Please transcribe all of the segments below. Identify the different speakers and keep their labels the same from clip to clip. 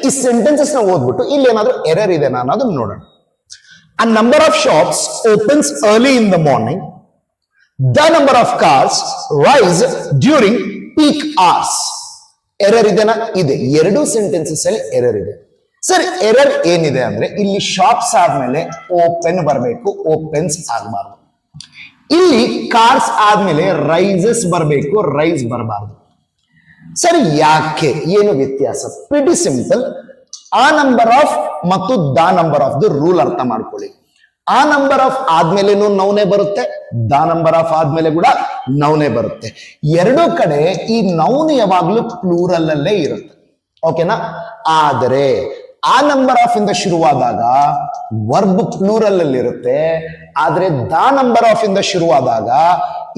Speaker 1: ಈ ಸೆಂಟೆನ್ಸಸ್ ನ ಓದ್ಬಿಟ್ಟು ಇಲ್ಲಿ ಏನಾದ್ರೂ ಎರರ್ ಇದೆ ಅನ್ನೋದನ್ನ ನೋಡೋಣ. A number of shops opens early in the morning. The number of cars rise during peak hours. Error ಇದೆನಾ? ಇದೆ. ಎರಡು ಸೆಂಟೆನ್ಸಸ್ ಅಲ್ಲಿ ಎರರ್ ಇದೆ. ಸರ್ ಎರರ್ ಏನಿದೆ ಅಂದ್ರೆ ಇಲ್ಲಿ ಶಾಪ್ಸ್ ಆದ್ಮೇಲೆ ಓಪನ್ ಬರಬೇಕು, ಓಪನ್ಸ್ ಆಗಬಾರ್ದು. ಇಲ್ಲಿ ಕಾರ್ಸ್ ಆದ್ಮೇಲೆ ರೈಸಸ್ ಬರಬೇಕು, ರೈಸ್ ಬರಬಾರ್ದು. ಸರ್ ಯಾಕೆ? ಏನು ವ್ಯತ್ಯಾಸ? Pretty simple. ಆ ನಂಬರ್ ಆಫ್ ಮತ್ತು the number of the rule ಅರ್ಥ ಮಾಡ್ಕೊಳ್ಳಿ. ಆ ನಂಬರ್ ಆಫ್ ಆದ್ಮೇಲೆನೂ ನೌನೇ ಬರುತ್ತೆ, ದ ನಂಬರ್ ಆಫ್ ಆದ್ಮೇಲೆ ಕೂಡ ನೌನೇ ಬರುತ್ತೆ. ಎರಡೂ ಕಡೆ ಈ ನೌನ್ ಯಾವಾಗ್ಲೂ ಪ್ಲೂರಲ್ ಅಲ್ಲೇ ಇರುತ್ತೆ. ಓಕೆನಾ? ಆದರೆ ಆ ನಂಬರ್ ಆಫ್ ಇಂದ ಶುರುವಾದಾಗ ವರ್ಬ್ ಪ್ಲೂರಲ್ ಅಲ್ಲಿ ಇರುತ್ತೆ. ಆದ್ರೆ ದ ನಂಬರ್ ಆಫ್ ಇಂದ ಶುರುವಾದಾಗ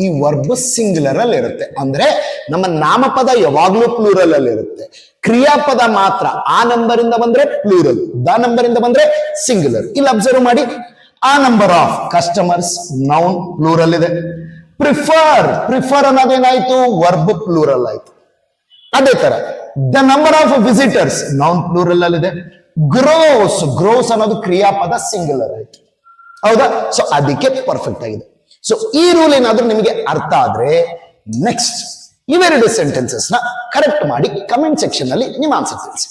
Speaker 1: ಈ ವರ್ಬ್ ಸಿಂಗ್ಯುಲರ್ ಅಲ್ಲಿ ಇರುತ್ತೆ. ಅಂದ್ರೆ ನಮ್ಮ ನಾಮಪದ ಯಾವಾಗ್ಲೂ ಪ್ಲೂರಲ್ ಅಲ್ಲಿ ಇರುತ್ತೆ. ಕ್ರಿಯಾಪದ ಮಾತ್ರ ಆ ನಂಬರ್ ಇಂದ ಬಂದ್ರೆ ಪ್ಲೂರಲ್, ದ ನಂಬರ್ ಇಂದ ಬಂದ್ರೆ ಸಿಂಗ್ಯುಲರ್. ಇಲ್ಲಿ ಅಬ್ಸರ್ವ್ ಮಾಡಿ, ಆ number of customers noun plural ಇದೆ. ಪ್ರಿಫರ್ ಅನ್ನೋದೇನಾಯ್ತು? ವರ್ಬ್ ಪ್ಲೂರಲ್ ಆಯ್ತು. ಅದೇ ತರ the number of visitors noun plural ಅಲ್ಲಿ ಇದೆ. ಗ್ರೋಸ್ ಅನ್ನೋದು ಕ್ರಿಯಾಪದ ಸಿಂಗ್ಯುಲರ್ ಆಯ್ತು. ಹೌದಾ? ಸೊ ಅದಕ್ಕೆ ಪರ್ಫೆಕ್ಟ್ ಆಗಿದೆ. ಸೊ ಈ ರೂಲ್ ಏನಾದ್ರೂ ನಿಮಗೆ ಅರ್ಥ ಆದ್ರೆ ನೆಕ್ಸ್ಟ್ ಇವೆರಡು ಸೆಂಟೆನ್ಸಸ್ ನ ಕರೆಕ್ಟ್ ಮಾಡಿ ಕಮೆಂಟ್ ಸೆಕ್ಷನ್ ಅಲ್ಲಿ ನಿಮ್ಮ ಆನ್ಸರ್ ತಿಳಿಸಿ.